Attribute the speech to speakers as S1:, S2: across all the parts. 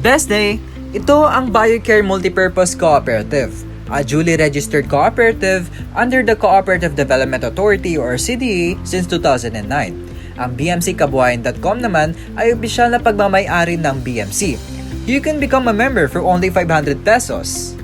S1: Best Day! Ito ang BioCare Multipurpose Cooperative, a duly registered cooperative under the Cooperative Development Authority or CDA since 2009. Ang BMCKabuhayan.com naman ay opisyal na pagmamay-ari ng BMC. You can become a member for only 500 pesos.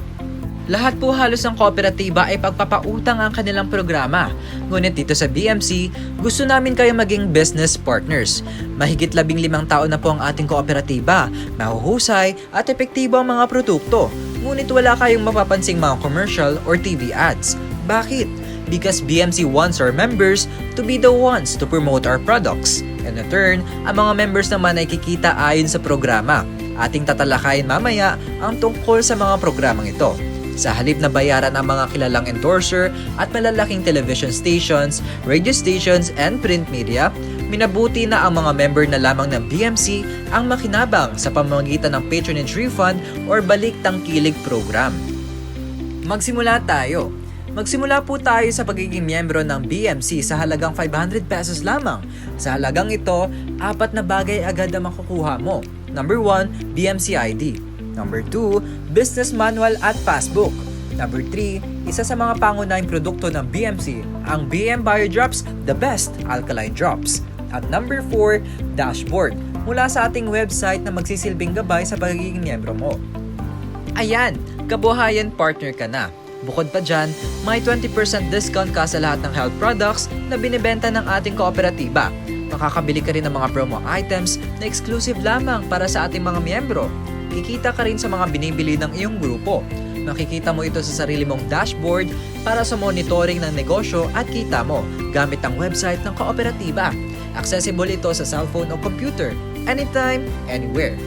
S1: Lahat po halos ng kooperatiba ay pagpapautang ang kanilang programa. Ngunit dito sa BMC, gusto namin kayo maging business partners. Mahigit 15 taon na po ang ating kooperatiba, mahuhusay at epektibo ang mga produkto. Ngunit wala kayong mapapansing mga commercial or TV ads. Bakit? Because BMC wants our members to be the ones to promote our products. In return, ang mga members naman ay kikita ayon sa programa. Ating tatalakayin mamaya ang tungkol sa mga programang ito. Sa halip na bayaran ang mga kilalang endorser at malalaking television stations, radio stations, and print media, minabuti na ang mga member na lamang ng BMC ang makinabang sa pamamagitan ng patronage refund or balik tangkilig program. Magsimula tayo. Magsimula po tayo sa pagiging miyembro ng BMC sa halagang 500 pesos lamang. Sa halagang ito, 4 na bagay agad ang makukuha mo. Number 1, BMC ID. Number 2, business manual at passbook. Number 3, isa sa mga pangunahing produkto ng BMC, ang BM Bio Drops, the best alkaline drops. At number 4, dashboard, mula sa ating website na magsisilbing gabay sa pagiging miyembro mo. Ayan, kabuhayan partner ka na. Bukod pa dyan, may 20% discount ka sa lahat ng health products na binibenta ng ating kooperatiba. Makakabili ka rin ng mga promo items na exclusive lamang para sa ating mga miyembro. Kikita ka rin sa mga binibili ng iyong grupo. Makikita mo ito sa sarili mong dashboard para sa monitoring ng negosyo at kita mo gamit ang website ng kooperatiba. Accessible ito sa cellphone o computer, anytime, anywhere.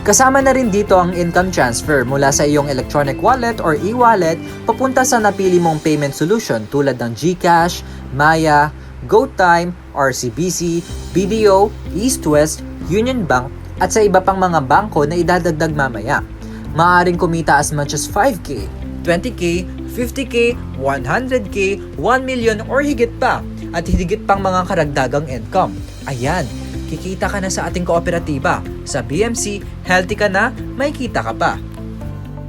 S1: Kasama na rin dito ang income transfer mula sa iyong electronic wallet or e-wallet papunta sa napili mong payment solution tulad ng GCash, Maya, GoTime, RCBC, BDO, East West, Union Bank, at sa iba pang mga bangko na idadagdag mamaya. Maaaring kumita as much as 5K, 20K, 50K, 100K, 1 million or higit pa at higit pang mga karagdagang income. Ayan, kikita ka na sa ating kooperatiba. Sa BMC, healthy ka na, may kita ka pa.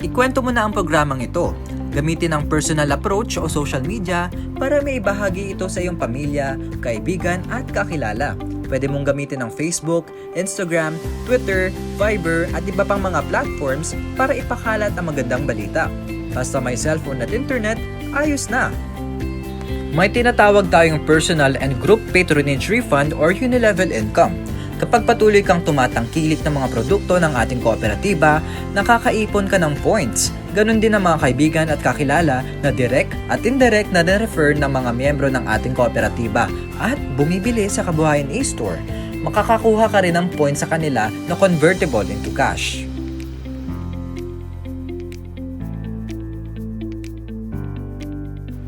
S1: Ikwento mo na ang programang ito. Gamitin ang personal approach o social media para may ibahagi ito sa iyong pamilya, kaibigan at kakilala. Pwede mong gamitin ang Facebook, Instagram, Twitter, Viber at iba pang mga platforms para ipakalat ang magandang balita. Basta may cellphone at internet, ayos na! May tinatawag tayong personal and group patronage refund or unilevel income. Kapag patuloy kang tumatangkilik ng mga produkto ng ating kooperatiba, nakakaipon ka ng points. Ganon din ang mga kaibigan at kakilala na direct at indirect na na-refer ng mga miyembro ng ating kooperatiba at bumibili sa Kabuhayan e-store. Makakakuha ka rin ng points sa kanila na convertible into cash.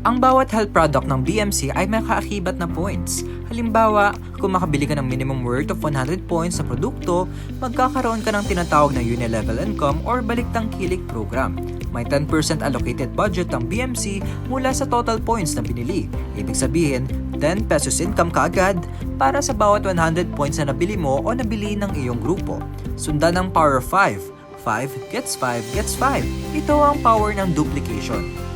S1: Ang bawat health product ng BMC ay may kaakibat na points. Halimbawa, kung makabili ka ng minimum worth of 100 points sa produkto, magkakaroon ka ng tinatawag na unilevel income or baliktangkilik program. May 10% allocated budget ang BMC mula sa total points na binili. Ibig sabihin, 10 pesos income ka agad para sa bawat 100 points na nabili mo o nabili ng iyong grupo. Sundan ng power of 5. 5 gets 5 gets 5. Ito ang power ng duplication.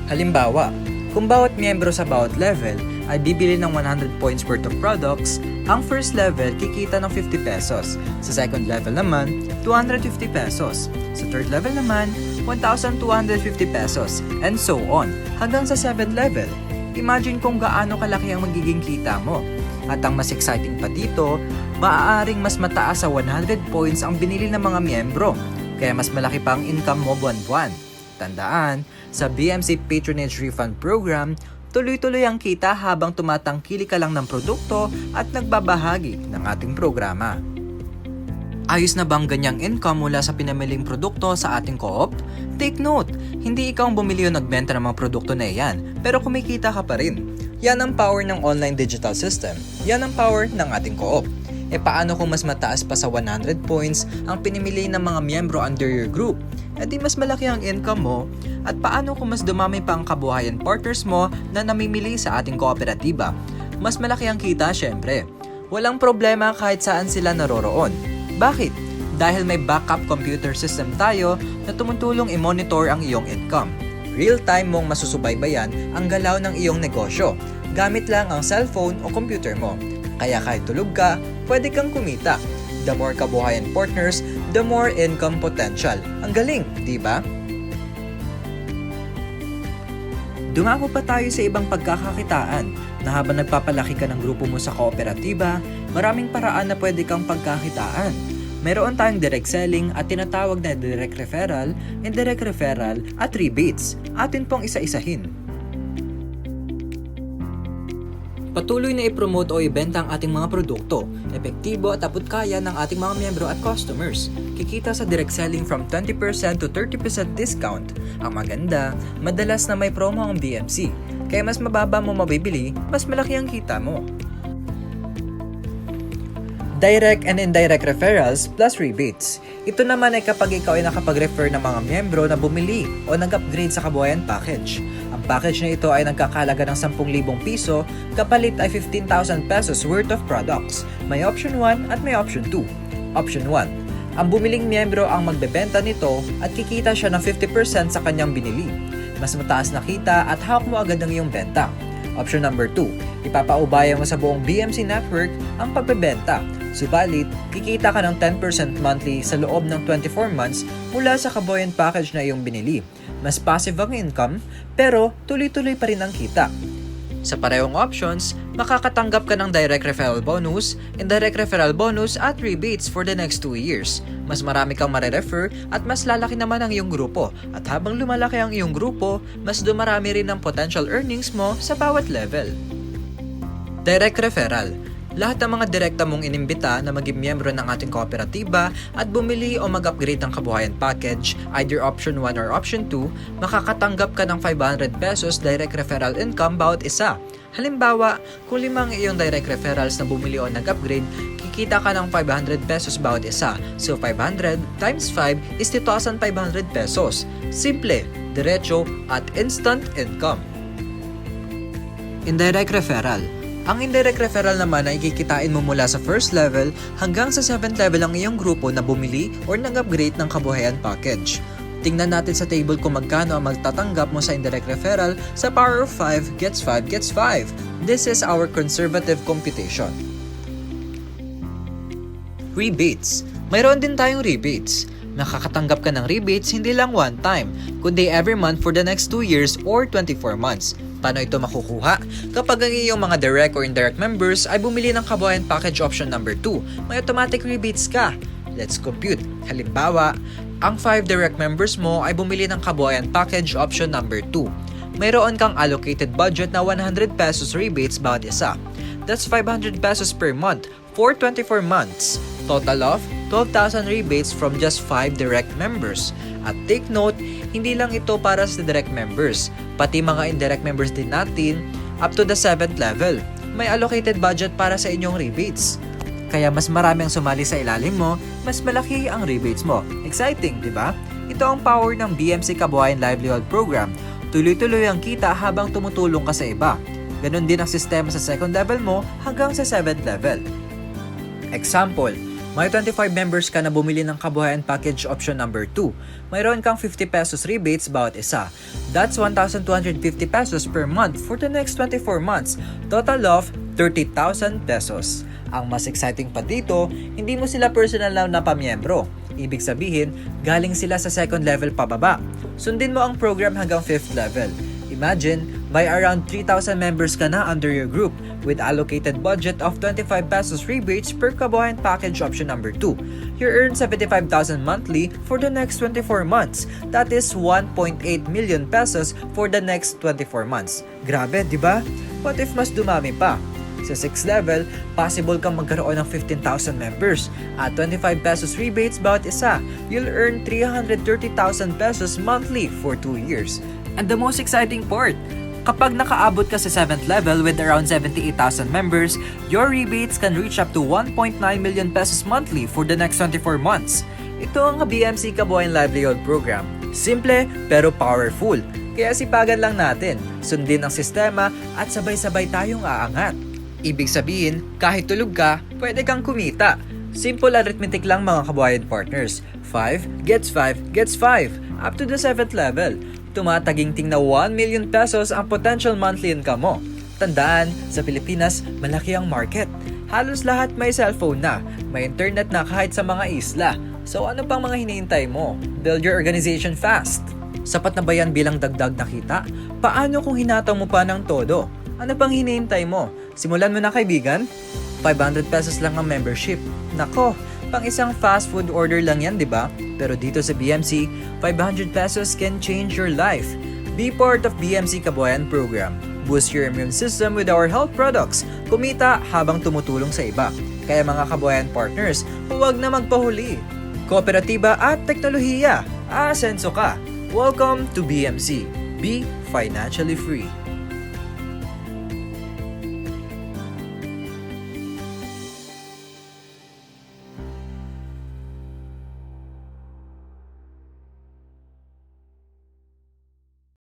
S1: Halimbawa, kung bawat miyembro sa bawat level ay bibili ng 100 points worth of products, ang first level kikita ng 50 pesos. Sa second level naman, 250 pesos. Sa third level naman, 1,250 pesos. And so on, hanggang sa 7th level. Imagine kung gaano kalaki ang magiging kita mo. At ang mas exciting pa dito, maaaring mas mataas sa 100 points ang binili ng mga miyembro. Kaya mas malaki pa ang income mo buwan-buwan. Tandaan, sa BMC Patronage Refund Program, tuloy-tuloy ang kita habang tumatangkili ka lang ng produkto at nagbabahagi ng ating programa. Ayos na bang ganyang income mula sa pinamiling produkto sa ating co-op? Take note, hindi ikaw ang bumili o nagbenta ng mga produkto na iyan, pero kumikita ka pa rin. Yan ang power ng online digital system. Yan ang power ng ating co-op. E paano kung mas mataas pa sa 100 points ang pinimili ng mga miyembro under your group? E di mas malaki ang income mo. At paano kung mas dumami pa ang kabuhayan partners mo na namimili sa ating kooperatiba? Mas malaki ang kita syempre. Walang problema kahit saan sila naroroon. Bakit? dahil may backup computer system tayo na tumutulong i-monitor ang iyong income. Real-time mong masusubaybayan ang galaw ng iyong negosyo gamit lang ang cellphone o computer mo. Kaya kahit tulog ka, pwede kang kumita. The more kabuhayan partners, the more income potential. Ang galing, di ba? Dumako pa tayo sa ibang pagkakakitaan na habang nagpapalaki ka ng grupo mo sa kooperatiba, maraming paraan na pwede kang pagkakitaan. Meron tayong direct selling at tinatawag na direct referral, indirect referral at rebates. Atin pong isa-isahin. Patuloy na i-promote o ibenta ang ating mga produkto, epektibo at abot kaya ng ating mga miyembro at customers. Kikita sa direct selling from 20% to 30% discount. Ang maganda, madalas na may promo ang BMC, kaya mas mababa mo mabibili, mas malaki ang kita mo. Direct and indirect referrals plus rebates. Ito naman ay kapag ikaw ay nakapag-refer ng mga miyembro na bumili o nag-upgrade sa kabuhayan package. Ang package na ito ay nagkakalaga ng 10,000 piso, kapalit ay 15,000 pesos worth of products. May option 1 at may option 2. Option 1. Ang bumiling miyembro ang magbebenta nito at kikita siya ng 50% sa kanyang binili. Mas mataas na kita at hawak mo agad ang iyong benta. Option number 2. Ipapaubaya mo sa buong BMC network ang pagbebenta. Subalit, kikita ka ng 10% monthly sa loob ng 24 months mula sa kabuhayan package na iyong binili. Mas passive ang income, pero tuloy-tuloy pa rin ang kita. Sa parehong options, makakatanggap ka ng direct referral bonus, indirect referral bonus at rebates for the next 2 years. Mas marami kang marerefer at mas lalaki naman ang iyong grupo. At habang lumalaki ang iyong grupo, mas dumarami rin ang potential earnings mo sa bawat level. Direct referral. Lahat ng mga direkta mong inimbita na maging miyembro ng ating kooperatiba at bumili o mag-upgrade ng kabuhayan package, either option 1 or option 2, makakatanggap ka ng 500 pesos direct referral income bawat isa. Halimbawa, kung 5 ang iyong direct referrals na bumili o nag-upgrade, kikita ka ng 500 pesos bawat isa. So 500 times 5 is 2,500 pesos. Simple, diretso at instant income. Indirect referral. Ang indirect referral naman ay kikitain mo mula sa first level hanggang sa 7th level ang iyong grupo na bumili or nag-upgrade ng kabuhayan package. Tingnan natin sa table kung magkano ang magtatanggap mo sa indirect referral sa power of 5 gets 5 gets 5. This is our conservative computation. Rebates. Mayroon din tayong rebates. Nakakatanggap ka ng rebates hindi lang one time, kundi every month for the next 2 years or 24 months. Paano ito makukuha? Kapag ang iyong mga direct or indirect members ay bumili ng kabuhayan package option number 2, may automatic rebates ka. Let's compute. Halimbawa, ang 5 direct members mo ay bumili ng kabuhayan package option number 2. Mayroon kang allocated budget na 100 pesos rebates bawat isa. That's 500 pesos per month for 24 months. Total of 12,000 rebates from just 5 direct members. At take note, hindi lang ito para sa direct members, pati mga indirect members din natin up to the 7th level. May allocated budget para sa inyong rebates. Kaya mas marami ang sumali sa ilalim mo, mas malaki ang rebates mo. Exciting, di ba? Ito ang power ng BMC Kabuhayan Livelihood Program. Tuloy-tuloy ang kita habang tumutulong ka sa iba. Ganon din ang sistema sa 2nd level mo hanggang sa 7th level. Example, may 25 members ka na bumili ng kabuhayan package option number 2. Mayroon kang 50 pesos rebates bawat isa. That's 1,250 pesos per month for the next 24 months. Total of 30,000 pesos. Ang mas exciting pa dito, hindi mo sila personal na pamiyembro. Ibig sabihin, galing sila sa 2nd level pababa. Sundin mo ang program hanggang 5th level. Imagine, may around 3,000 members ka na under your group with allocated budget of 25 pesos rebates per kabuhayan package option number 2. You earn 75,000 monthly for the next 24 months. That is 1.8 million pesos for the next 24 months. Grabe, di ba? What if mas dumami pa? Sa 6th level, possible kang magkaroon ng 15,000 members. At 25 pesos rebates bawat isa, you'll earn 330,000 pesos monthly for 2 years. And the most exciting part, kapag nakaabot ka sa 7th level with around 78,000 members, your rebates can reach up to 1.9 million pesos monthly for the next 24 months. Ito ang BMC Kabuhayan Livelihood Program. Simple pero powerful. Kaya sipagan lang natin, sundin ang sistema at sabay-sabay tayong aangat. Ibig sabihin, kahit tulog ka, pwede kang kumita. Simple arithmetic lang mga kabayan partners. 5 gets 5 gets 5 up to the 7th level. Tumataginting na 1 million pesos ang potential monthly income mo. Tandaan, sa Pilipinas, malaki ang market. Halos lahat may cellphone na, may internet na kahit sa mga isla. So ano pang mga hinihintay mo? Build your organization fast. Sapat na ba yan bilang dagdag na kita? Paano kung hinataw mo pa ng todo? Ano pang hinihintay mo? Simulan mo na kaibigan? 500 pesos lang ang membership. Nako, pang isang fast food order lang yan, di ba? Pero dito sa BMC, 500 pesos can change your life. Be part of BMC Kabuhayan program. Boost your immune system with our health products. Kumita habang tumutulong sa iba. Kaya mga kabuhayan partners, huwag na magpahuli. Kooperatiba at teknolohiya, aasenso ka. Welcome to BMC. Be financially free.